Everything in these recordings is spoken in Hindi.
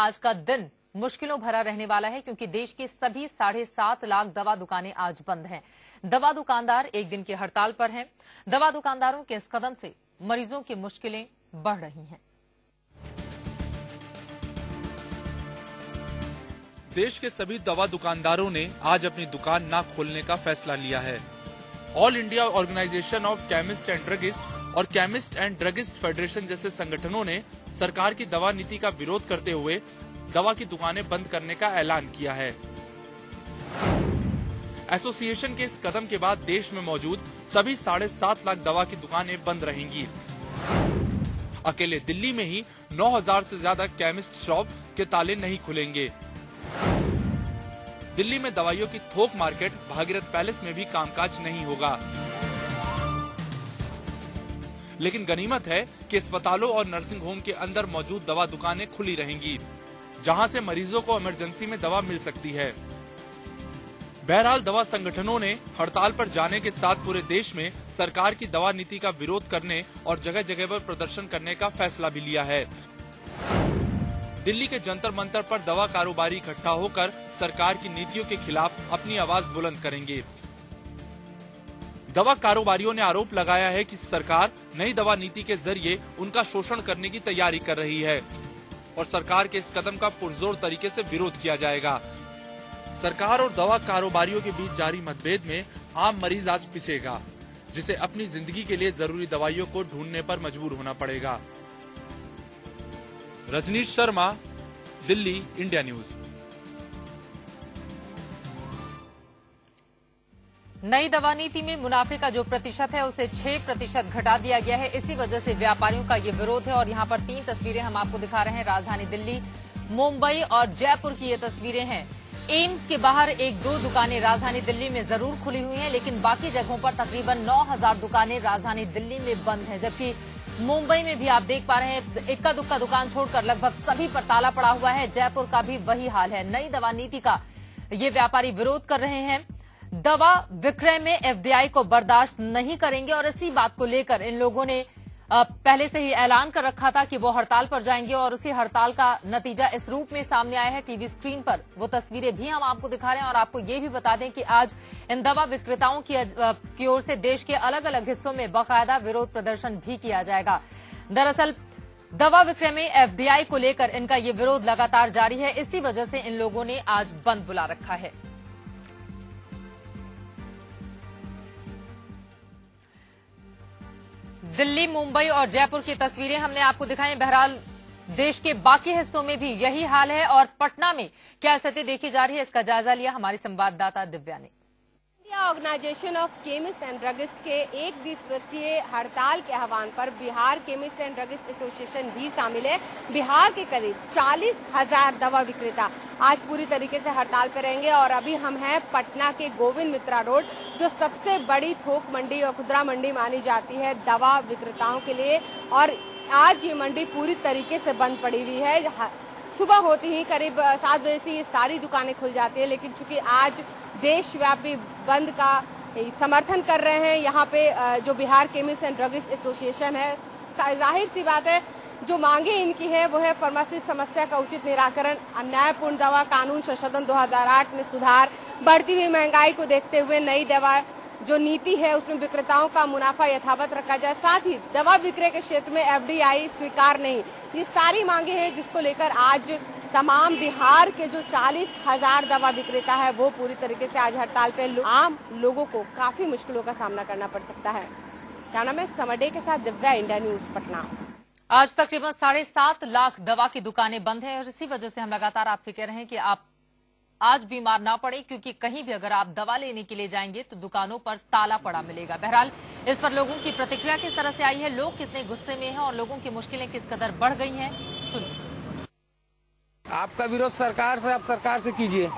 आज का दिन मुश्किलों भरा रहने वाला है क्योंकि देश के सभी 7.5 लाख दवा दुकानें आज बंद हैं। दवा दुकानदार एक दिन की हड़ताल पर हैं। दवा दुकानदारों के इस कदम से मरीजों की मुश्किलें बढ़ रही हैं। देश के सभी दवा दुकानदारों ने आज अपनी दुकान न खोलने का फैसला लिया है। All India organisation of chemist and druggist और केमिस्ट एंड ड्रगिस्ट फेडरेशन जैसे संगठनों ने सरकार की दवा नीति का विरोध करते हुए दवा की दुकानें बंद करने का ऐलान किया है। एसोसिएशन के इस कदम के बाद देश में मौजूद सभी 7.5 लाख दवा की दुकानें बंद रहेंगी। अकेले दिल्ली में ही 9,000 से ज्यादा केमिस्ट शॉप के ताले नहीं खुलेंगे। दिल्ली में दवाइयों की थोक मार्केट भागीरथ पैलेस में भी कामकाज नहीं होगा। लेकिन गनीमत है कि अस्पतालों और नर्सिंग होम के अंदर मौजूद दवा दुकानें खुली रहेंगी, जहां से मरीजों को इमरजेंसी में दवा मिल सकती है। बहरहाल दवा संगठनों ने हड़ताल पर जाने के साथ पूरे देश में सरकार की दवा नीति का विरोध करने और जगह जगह पर प्रदर्शन करने का फैसला भी लिया है। दिल्ली के जंतर मंतर पर दवा कारोबारी इकट्ठा होकर सरकार की नीतियों के खिलाफ अपनी आवाज बुलंद करेंगे। दवा कारोबारियों ने आरोप लगाया है कि सरकार नई दवा नीति के जरिए उनका शोषण करने की तैयारी कर रही है और सरकार के इस कदम का पुरजोर तरीके से विरोध किया जाएगा। सरकार और दवा कारोबारियों के बीच जारी मतभेद में आम मरीज आज पिसेगा, जिसे अपनी जिंदगी के लिए जरूरी दवाइयों को ढूंढने पर मजबूर होना पड़ेगा। Rajneesh Sharma, Delhi, India News. नई दवा नीति में मुनाफे का जो प्रतिशत है उसे 6% घटा दिया गया है। इसी वजह से व्यापारियों का ये विरोध है और यहाँ पर 3 तस्वीरें हम आपको दिखा रहे हैं। राजधानी दिल्ली, मुंबई और जयपुर की ये तस्वीरें हैं। एम्स के बाहर 1-2 दुकानें राजधानी दिल्ली में जरूर खुली हुई हैं, लेकिन बाकी जगहों पर तकरीबन 9,000 दुकानें राजधानी दिल्ली में बंद हैं। जबकि मुंबई में भी आप देख पा रहे हैं इक्का दुक्का दुकान छोड़कर लगभग सभी पर ताला पड़ा हुआ है। जयपुर का भी वही हाल है। नई दवा नीति का ये व्यापारी विरोध कर रहे हैं। दवा विक्रय में एफडीआई को बर्दाश्त नहीं करेंगे और इसी बात को लेकर इन लोगों ने पहले से ही ऐलान कर रखा था कि वो हड़ताल पर जाएंगे और उसी हड़ताल का नतीजा इस रूप में सामने आया है। टीवी स्क्रीन पर वो तस्वीरें भी हम आपको दिखा रहे हैं और आपको ये भी बता दें कि आज इन दवा विक्रेताओं की ओर से देश के अलग अलग हिस्सों में बाकायदा विरोध प्रदर्शन भी किया जाएगा। दरअसल दवा विक्रय में एफडीआई को लेकर इनका ये विरोध लगातार जारी है। इसी वजह से इन लोगों ने आज बंद बुला रखा है। दिल्ली, मुंबई और जयपुर की तस्वीरें हमने आपको दिखाई। बहरहाल देश के बाकी हिस्सों में भी यही हाल है और पटना में क्या स्थिति देखी जा रही है, इसका जायजा लिया हमारी संवाददाता दिव्या ने। India organisation of chemist and druggist के 1 दिवसीय हड़ताल के आह्वान पर Bihar chemist and druggist association भी शामिल है। बिहार के करीब 40,000 दवा विक्रेता आज पूरी तरीके से हड़ताल पर रहेंगे और अभी हम हैं पटना के गोविंद मित्रा रोड, जो सबसे बड़ी थोक मंडी और खुदरा मंडी मानी जाती है दवा विक्रेताओं के लिए। और आज ये मंडी पूरी तरीके से बंद पड़ी हुई है। सुबह होती ही करीब 7 बजे से ये सारी दुकानें खुल जाती है, लेकिन चूंकि आज देशव्यापी बंद का समर्थन कर रहे हैं यहाँ पे जो Bihar chemist and druggist association है, जाहिर सी बात है जो मांगे इनकी है वो है फार्मासिस्ट समस्या का उचित निराकरण, अन्यायपूर्ण दवा कानून संशोधन 2008 में सुधार, बढ़ती हुई महंगाई को देखते हुए नई दवा जो नीति है उसमें विक्रेताओं का मुनाफा यथावत रखा जाए, साथ ही दवा विक्रय के क्षेत्र में एफडीआई स्वीकार नहीं। ये सारी मांगे हैं जिसको लेकर आज तमाम बिहार के जो 40,000 दवा विक्रेता है वो पूरी तरीके से आज हड़ताल पे। आम लोगों को काफी मुश्किलों का सामना करना पड़ सकता है। क्या नाम है, समडे के साथ दिव्या, इंडिया न्यूज, पटना। आज तकरीबन 7.5 लाख दवा की दुकानें बंद हैं और इसी वजह से हम लगातार आपसे कह रहे हैं कि आप आज बीमार ना पड़े, क्योंकि कहीं भी अगर आप दवा लेने के लिए जाएंगे तो दुकानों पर ताला पड़ा मिलेगा। बहरहाल इस पर लोगों की प्रतिक्रिया किस तरह से आई है, लोग कितने गुस्से में हैं और लोगों की मुश्किलें किस कदर बढ़ गई हैं, सुनिए। आपका विरोध सरकार से, आप सरकार से कीजिए।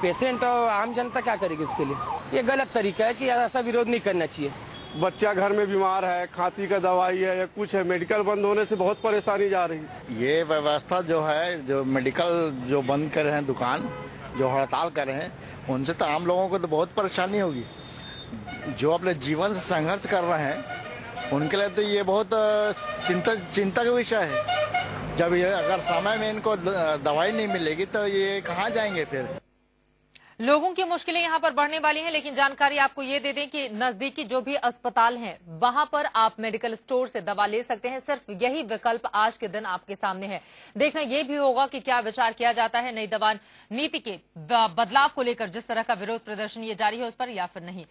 पेशेंट और आम जनता क्या करेगी उसके लिए? ये गलत तरीका है कि ऐसा विरोध नहीं करना चाहिए। बच्चा घर में बीमार है, खांसी का दवाई है या कुछ है, मेडिकल बंद होने से बहुत परेशानी जा रही है। ये व्यवस्था जो है, जो मेडिकल जो बंद कर रहे हैं दुकान, जो हड़ताल कर रहे हैं, उनसे तो आम लोगों को तो बहुत परेशानी होगी। जो अपने जीवन से संघर्ष कर रहे हैं उनके लिए तो ये बहुत चिंता का विषय है। जब ये अगर समय में इनको दवाई नहीं मिलेगी तो ये कहाँ जाएंगे फिर। लोगों की मुश्किलें यहां पर बढ़ने वाली हैं, लेकिन जानकारी आपको ये दे दें कि नजदीकी जो भी अस्पताल हैं वहां पर आप मेडिकल स्टोर से दवा ले सकते हैं। सिर्फ यही विकल्प आज के दिन आपके सामने है। देखना यह भी होगा कि क्या विचार किया जाता है नई दवा नीति के बदलाव को लेकर, जिस तरह का विरोध प्रदर्शन ये जारी है उस पर, या फिर नहीं।